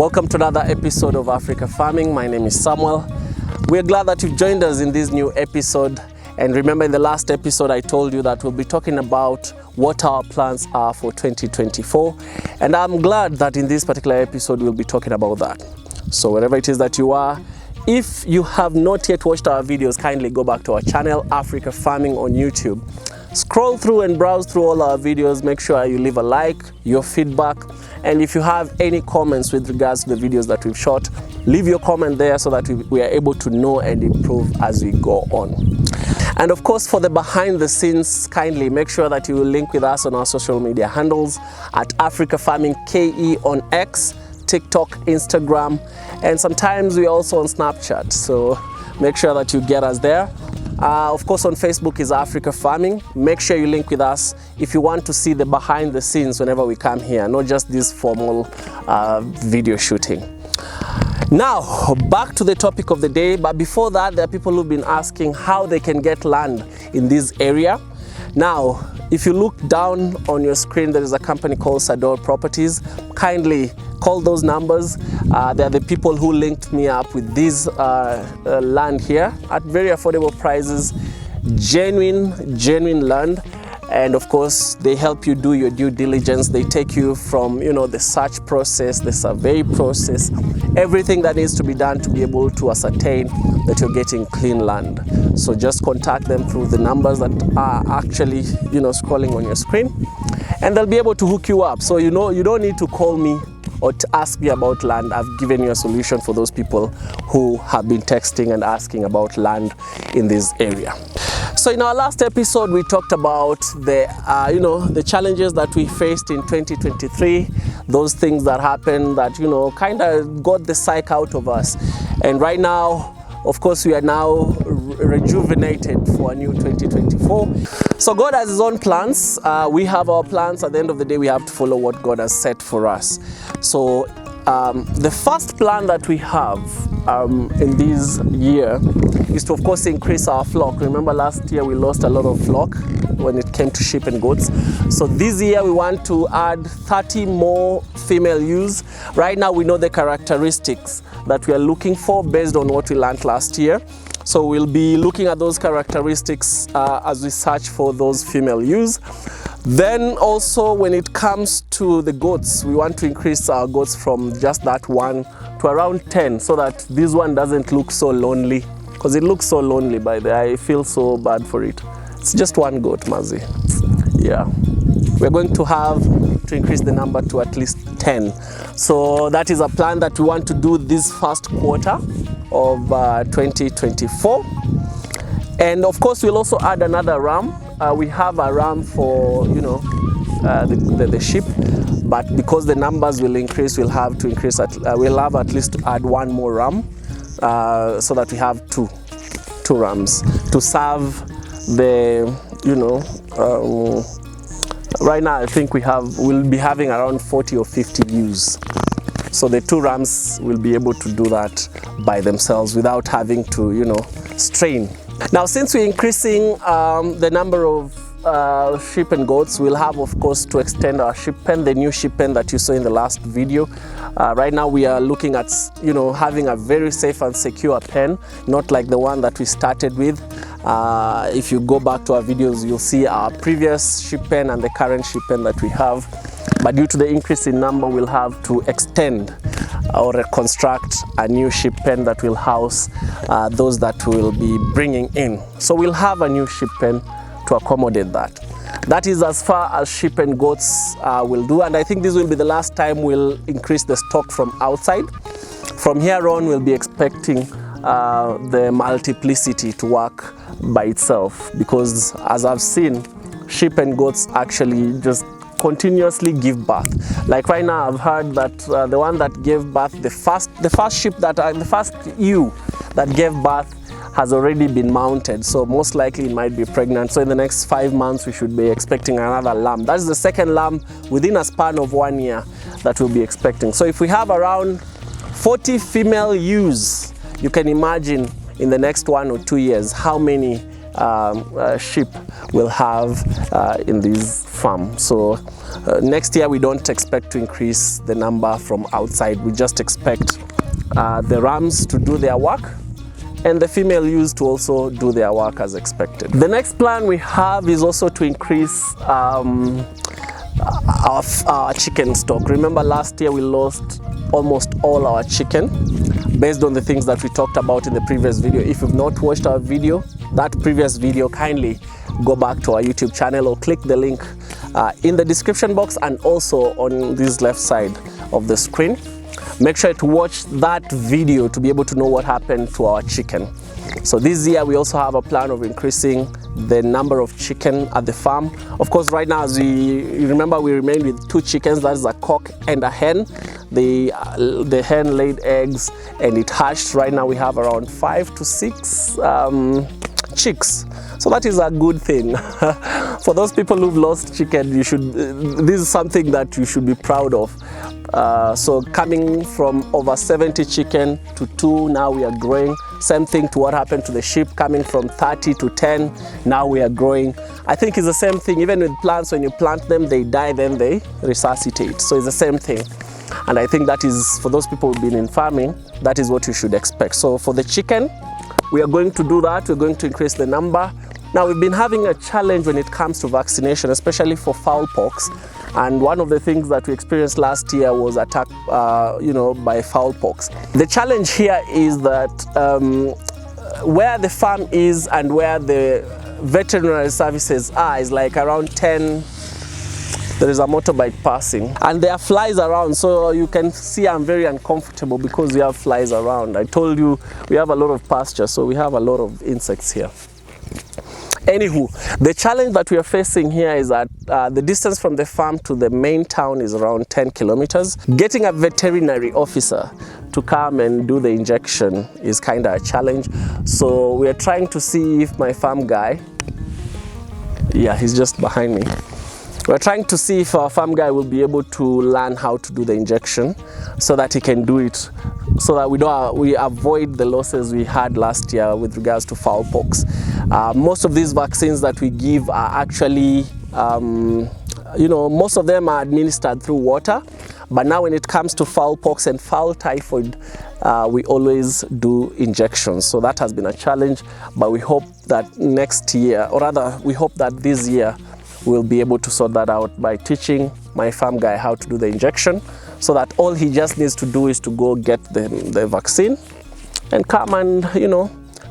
Welcome to another episode of Africa Farming. My name is Samuel. We're glad that you've joined us in this new episode. And remember, in the last episode, I told you that we'll be talking about what our plans are for 2024. And I'm glad that in this particular episode, we'll be talking about that. So wherever it is that you are, if you have not yet watched our videos, kindly go back to our channel, Africa Farming on YouTube. Scroll through and browse through all our videos. Make sure you leave a like, your feedback. And if you have any comments with regards to the videos that we've shot, leave your comment there so that we are able to know and improve as we go on. And of course, for the behind the scenes, kindly make sure that you will link with us on our social media handles at Africa Farming KE on X, TikTok, Instagram, and sometimes we're also on Snapchat. So make sure that you get us there. Of course, on Facebook is Africa Farming. Make sure you link with us if you want to see the behind the scenes whenever we come here, not just this formal video shooting. Now, back to the topic of the day. But before that, there are people who've been asking how they can get land in this area. Now, if you look down on your screen, there is a company called Sador Properties. Kindly call those numbers. They are the people who linked me up with this land here at very affordable prices, genuine land. And of course, they help you do your due diligence. They take you from, the search process, the survey process, everything that needs to be done to be able to ascertain that you're getting clean land. So just contact them through the numbers that are actually, scrolling on your screen, and they'll be able to hook you up. So, you don't need to call me or to ask me about land. I've given you a solution for those people who have been texting and asking about land in this area. So in our last episode, we talked about the challenges that we faced in 2023, those things that happened that, kind of got the psyche out of us. And right now, of course, we are now rejuvenated for a new 2024. So God has his own plans. We have our plans. At the end of the day, we have to follow what God has set for us. So the first plan that we have in this year is to, of course, increase our flock. Remember last year we lost a lot of flock when it came to sheep and goats. So this year we want to add 30 more female ewes. Right now we know the characteristics that we are looking for based on what we learned last year. So we'll be looking at those characteristics as we search for those female ewes. Then also when it comes to the goats, we want to increase our goats from just that one to around 10 so that this one doesn't look so lonely. Because it looks so lonely by the way. I feel so bad for it. It's just one goat, Mazi. Yeah. We're going to have to increase the number to at least 10. So that is a plan that we want to do this first quarter of 2024. And of course, we'll also add another ram. We have a ram for, the sheep. But because the numbers will increase, we'll have to increase, we'll have at least to add one more ram. So that we have two rams to serve the, right now I think we'll be having around 40 or 50 ewes. So the two rams will be able to do that by themselves without having to, strain. Now, since we're increasing the number of sheep and goats, we'll have, of course, to extend our sheep pen, the new sheep pen that you saw in the last video. Right now we are looking at, having a very safe and secure pen, not like the one that we started with. If you go back to our videos, you'll see our previous sheep pen and the current sheep pen that we have. But due to the increase in number, we'll have to extend or reconstruct a new sheep pen that will house those that we'll be bringing in. So we'll have a new sheep pen to accommodate that. That is as far as sheep and goats will do, and I think this will be the last time we'll increase the stock from outside. From here on, we'll be expecting the multiplicity to work by itself, because as I've seen, sheep and goats actually just continuously give birth. Like right now, I've heard that the one that gave birth, the first ewe that gave birth has already been mounted, so most likely it might be pregnant. So in the next 5 months, we should be expecting another lamb. That's the second lamb within a span of 1 year that we'll be expecting. So if we have around 40 female ewes, you can imagine in the next 1 or 2 years how many sheep we'll have in this farm. So next year we don't expect to increase the number from outside. We just expect the rams to do their work and the female ewes to also do their work as expected. The next plan we have is also to increase our chicken stock. Remember last year we lost almost all our chicken based on the things that we talked about in the previous video. If you've not watched our video, that previous video, kindly go back to our YouTube channel or click the link in the description box and also on this left side of the screen. Make sure to watch that video to be able to know what happened to our chicken. So this year we also have a plan of increasing the number of chicken at the farm. Of course, right now, as you remember, we remain with 2 chickens. That is a cock and a hen. The hen laid eggs and it hatched. Right now we have around 5 to 6 chicks. So that is a good thing. For those people who've lost chicken, this is something that you should be proud of. So coming from over 70 chicken to 2, now we are growing. Same thing to what happened to the sheep, coming from 30 to 10, now we are growing. I think it's the same thing, even with plants, when you plant them, they die, then they resuscitate. So it's the same thing. And I think that is, for those people who've been in farming, that is what you should expect. So for the chicken, we are going to do that. We're going to increase the number. Now we've been having a challenge when it comes to vaccination, especially for fowl pox. And one of the things that we experienced last year was attack, by fowl pox. The challenge here is that where the farm is and where the veterinary services are is like around 10. There is a motorbike passing and there are flies around, so you can see I'm very uncomfortable because we have flies around. I told you we have a lot of pasture, so we have a lot of insects here. Anywho, the challenge that we are facing here is that the distance from the farm to the main town is around 10 kilometers. Getting a veterinary officer to come and do the injection is kind of a challenge. So we are trying to see if my farm guy, yeah, he's just behind me. We're trying to see if our farm guy will be able to learn how to do the injection so that he can do it, so that we avoid the losses we had last year with regards to fowl pox. Most of these vaccines that we give are actually, most of them are administered through water. But now when it comes to fowl pox and fowl typhoid, we always do injections. So that has been a challenge, but we hope that next year, or rather, we hope that this year, we'll be able to sort that out by teaching my farm guy how to do the injection, so that all he just needs to do is to go get the vaccine and come and,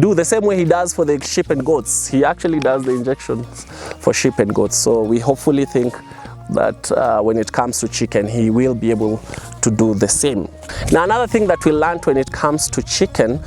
do the same way he does for the sheep and goats. He actually does the injections for sheep and goats. So we hopefully think that when it comes to chicken, he will be able to do the same. Now, another thing that we learned when it comes to chicken,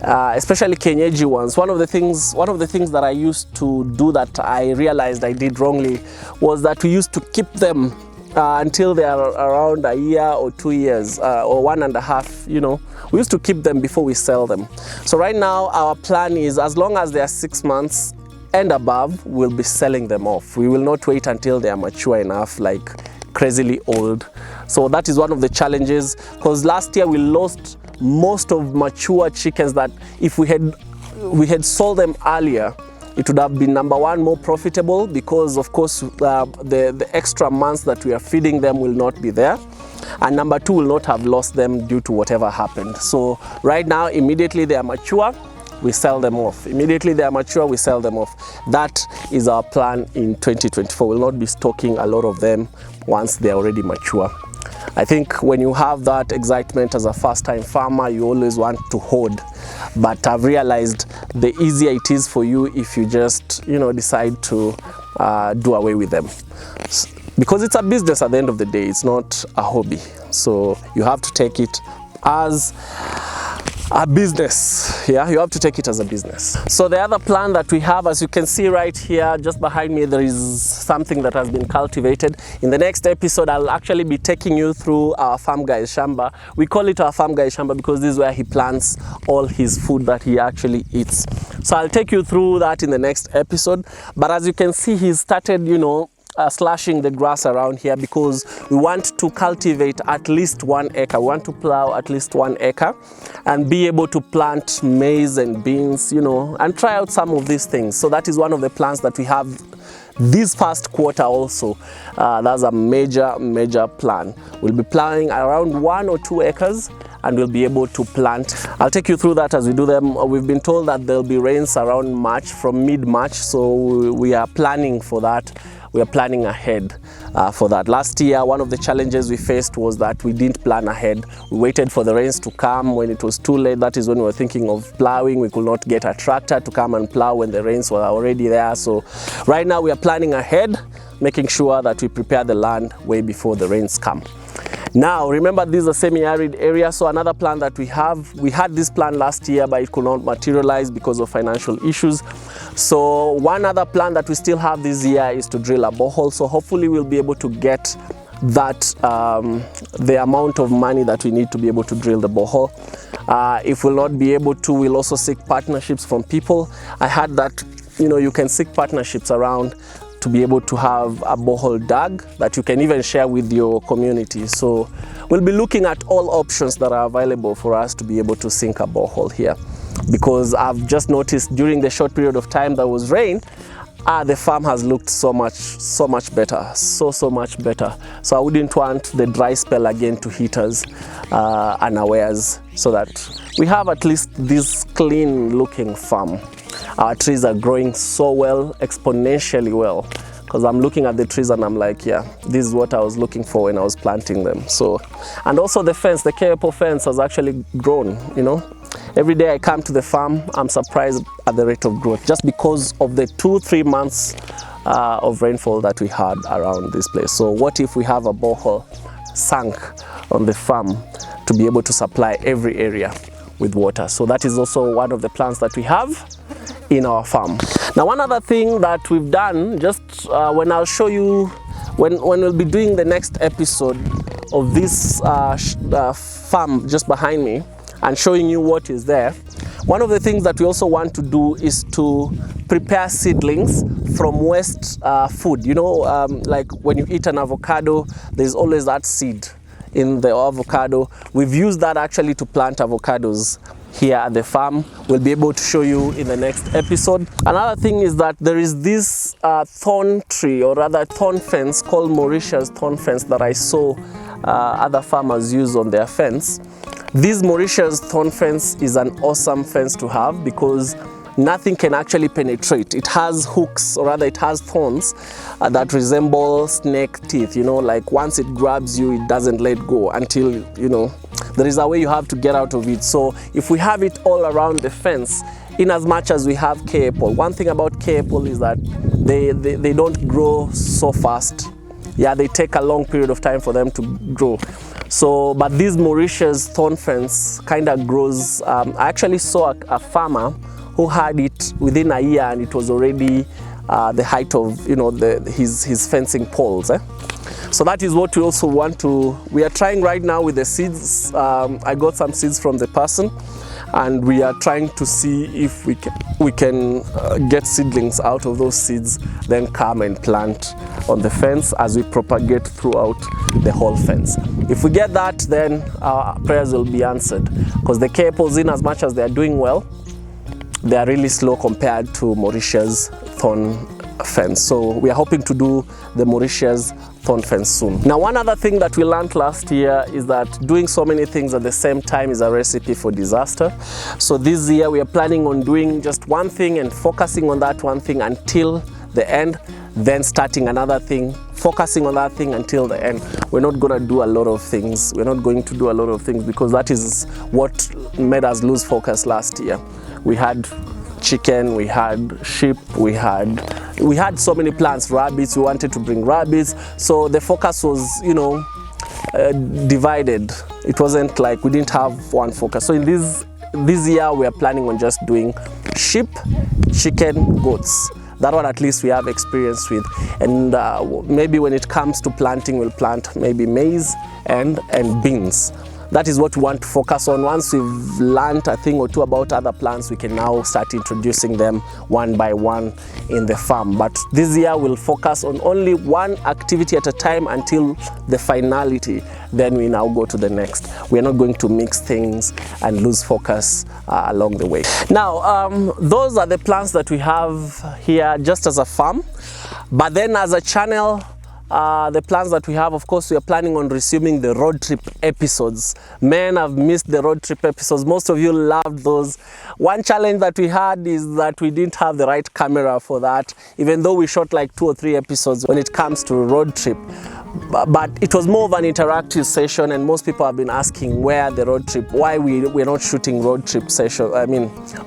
especially kienyeji ones, one of the things that I used to do that I realized I did wrongly was that we used to keep them until they are around a year or 2 years or 1.5, we used to keep them before we sell them. So right now our plan is, as long as they are 6 months and above, we'll be selling them off. We will not wait until they are mature enough, like crazily old. So that is one of the challenges, because last year we lost most of mature chickens that if we had sold them earlier, it would have been, number one, more profitable, because of course the extra months that we are feeding them will not be there, and number two, will not have lost them due to whatever happened. So right now, immediately they are mature, we sell them off. Immediately they are mature, we sell them off. That is our plan in 2024. We'll not be stocking a lot of them once they are already mature. I think when you have that excitement as a first-time farmer, you always want to hoard. But I've realized the easier it is for you if you just, decide to do away with them. Because it's a business at the end of the day, it's not a hobby. So you have to take it as a business. Yeah, you have to take it as a business. So the other plan that we have, as you can see right here, just behind me, there is something that has been cultivated. In the next episode, I'll actually be taking you through our farm guy's shamba. We call it our farm guy's shamba because this is where he plants all his food that he actually eats. So I'll take you through that in the next episode. But as you can see, he's started, slashing the grass around here because we want to cultivate at least 1 acre. We want to plow at least 1 acre and be able to plant maize and beans, you know, and try out some of these things. So that is one of the plans that we have this first quarter also. That's a major plan. We'll be plowing around 1 or 2 acres and we'll be able to plant. I'll take you through that as we do them. We've been told that there'll be rains around March, from mid-March, so we are planning for that. We are planning ahead for that. Last year, one of the challenges we faced was that we didn't plan ahead. We waited for the rains to come. When it was too late, that is when we were thinking of plowing. We could not get a tractor to come and plow when the rains were already there. So right now we are planning ahead, making sure that we prepare the land way before the rains come. Now, remember, this is a semi-arid area, so another plan that we had this plan last year, but it could not materialize because of financial issues. So one other plan that we still have this year is to drill a borehole. So hopefully we'll be able to get that, the amount of money that we need to be able to drill the borehole. If we'll not be able to, we'll also seek partnerships from people. I heard that, you know, you can seek partnerships around to be able to have a borehole dug that you can even share with your community. So we'll be looking at all options that are available for us to be able to sink a borehole here, because I've just noticed during the short period of time there was rain, the farm has looked so much better, so much better. So I wouldn't want the dry spell again to hit us unawares, so that we have at least this clean looking farm. Our trees are growing so well, exponentially well, because I'm looking at the trees and I'm like, yeah, this is what I was looking for when I was planting them. So, and also the fence, the K-apple fence has actually grown, you know. Every day I come to the farm, I'm surprised at the rate of growth, just because of the 2-3 months of rainfall that we had around this place. So what if we have a borehole sunk on the farm to be able to supply every area with water? So that is also one of the plans that we have in our farm. Now, one other thing that we've done, just when I'll show you, when we'll be doing the next episode of this farm just behind me and showing you what is there, one of the things that we also want to do is to prepare seedlings from waste food. You know, like when you eat an avocado, there's always that seed in the avocado. We've used that actually to plant avocados here at the farm. We'll be able to show you in the next episode. Another thing is that there is this thorn tree, or rather thorn fence, called Mauritius thorn fence, that I saw other farmers use on their fence. This Mauritius thorn fence is an awesome fence to have because nothing can actually penetrate. It has hooks, or rather it has thorns that resemble snake teeth, you know, like once it grabs you, it doesn't let go until, you know, there is a way you have to get out of it. So if we have it all around the fence, in as much as we have K-apple, one thing about K-apple is that they don't grow so fast. Yeah, they take a long period of time for them to grow. So, but this Mauritius thorn fence kind of grows. I actually saw a farmer who had it within a year, and it was already the height of, you know, his fencing poles. So that is what we also want to, we are trying right now with the seeds. I got some seeds from the person, and we are trying to see if we can get seedlings out of those seeds, then come and plant on the fence as we propagate throughout the whole fence. If we get that, then our prayers will be answered, because the K-apples, in as much as they are doing well, they are really slow compared to Mauritius thorn fence. So we are hoping to do the Mauritius thorn fence soon. Now, one other thing that we learned last year is that doing so many things at the same time is a recipe for disaster. So this year we are planning on doing just one thing and focusing on that one thing until the end, then starting another thing, focusing on that thing until the end. We're not going to do a lot of things. We're not going to do a lot of things because that is what made us lose focus last year. We had chicken, we had sheep, we had so many plants, rabbits, we wanted to bring rabbits. So the focus was, you know, divided. It wasn't like we didn't have one focus. So in this year we are planning on just doing sheep, chicken, goats. That one at least we have experience with. And maybe when it comes to planting, we'll plant maybe maize and beans. that is what we want to focus on. Once we've learned a thing or two about other plants, we can now start introducing them one by one in the farm. But this year we'll focus on only one activity at a time until the finality. Then we now go to the next. We're not going to mix things and lose focus along the way. Now, those are the plants that we have here just as a farm. But then as a channel, the plans that we have, of course, we are planning on resuming the road trip episodes. Man, I've missed the road trip episodes. Most of you loved those. One challenge that we had is that we didn't have the right camera for that, even though we shot like 2 or 3 episodes when it comes to road trip. But it was more of an interactive session, and most people have been asking where the road trip, why we're not shooting road trip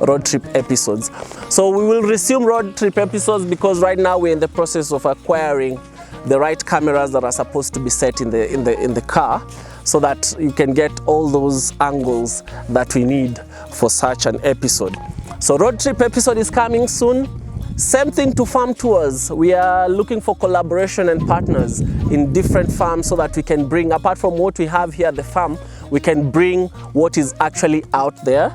road trip episodes. So we will resume road trip episodes because right now we're in the process of acquiring the right cameras that are supposed to be set in the car, so that you can get all those angles that we need for such an episode. So road trip episode is coming soon. Same thing to farm tours. We are looking for collaboration and partners in different farms so that we can bring, apart from what we have here at the farm, we can bring what is actually out there,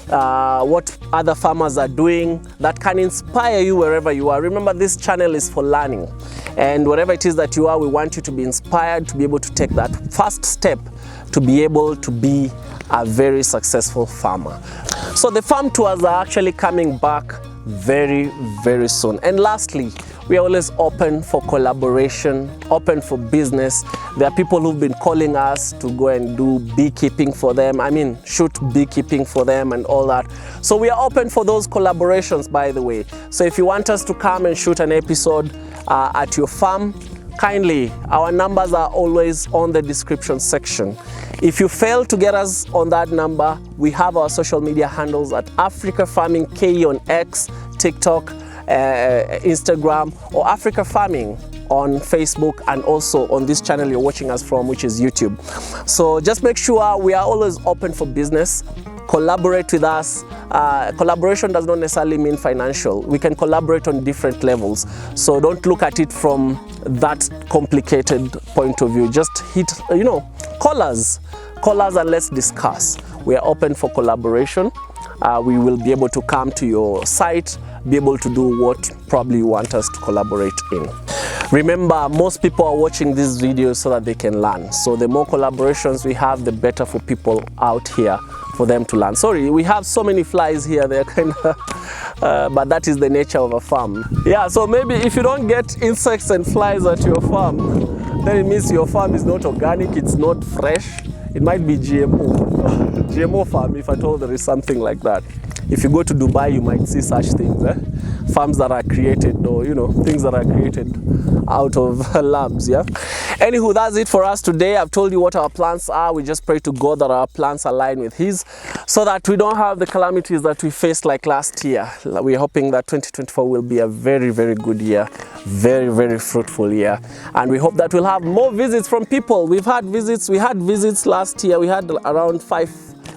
what other farmers are doing that can inspire you wherever you are. Remember, this channel is for learning, and wherever it is that you are, we want you to be inspired to be able to take that first step to be able to be a very successful farmer. So the farm tours are actually coming back very, very soon. And lastly, we are always open for collaboration, open for business. There are people who've been calling us to go and do beekeeping for them. I mean, shoot beekeeping for them and all that. So we are open for those collaborations, by the way. So if you want us to come and shoot an episode at your farm, kindly, our numbers are always on the description section. If you fail to get us on that number, we have our social media handles at Africa Farming KE on X, TikTok, Instagram, or Africa Farming on Facebook, and also on this channel you're watching us from, which is YouTube. So just make sure we are always open for business. Collaborate with us. Collaboration does not necessarily mean financial. We can collaborate on different levels. So don't look at it from that complicated point of view. Just call us and let's discuss. We are open for collaboration. We will be able to come to your site, be able to do what probably you want us to collaborate in. Remember, most people are watching these videos so that they can learn. So the more collaborations we have, the better for people out here for them to learn. Sorry, we have so many flies here. They're kind of, but that is the nature of a farm. Yeah, so maybe if you don't get insects and flies at your farm, then it means your farm is not organic, it's not fresh. It might be GMO. GMO farm, if at all there is something like that. If you go to Dubai, you might see such things. Farms that are created, or things that are created out of labs. Yeah. Anywho, that's it for us today. I've told you what our plans are. We just pray to God that our plans align with His, so that we don't have the calamities that we faced like last year. We're hoping that 2024 will be a very, very good year, very, very fruitful year, and we hope that we'll have more visits from people. We had visits last year. We had around 5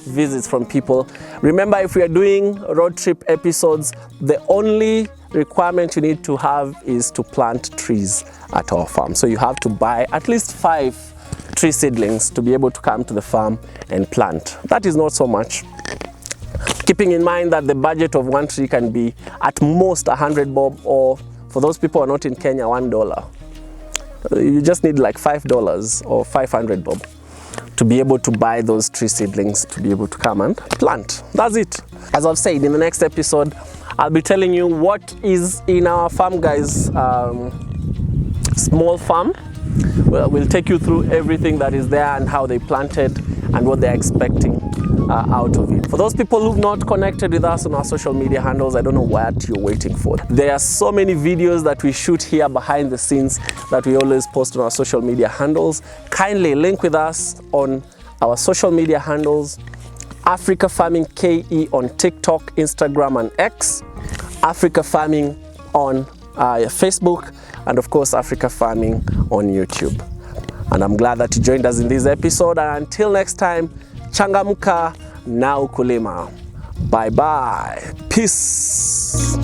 visits from people. Remember, if we are doing road trip episodes, the only requirement you need to have is to plant trees at our farm. So you have to buy at least 5 tree seedlings to be able to come to the farm and plant. That is not so much. Keeping in mind that the budget of 1 tree can be at most 100 bob, or for those people who are not in Kenya, $1. You just need like $5 or 500 bob to be able to buy those tree seedlings to be able to come and plant. That's it. As I've said, in the next episode, I'll be telling you what is in our farm, guys. Small farm. We'll take you through everything that is there and how they planted and what they're expecting out of it. For those people who've not connected with us on our social media handles, I don't know what you're waiting for. There are so many videos that we shoot here behind the scenes that we always post on our social media handles. Kindly link with us on our social media handles: Africa Farming KE on TikTok, Instagram, and X, Africa Farming on Facebook, and of course Africa Farming on YouTube. And I'm glad that you joined us in this episode, and until next time, changamka na ukulima. Bye bye. Peace.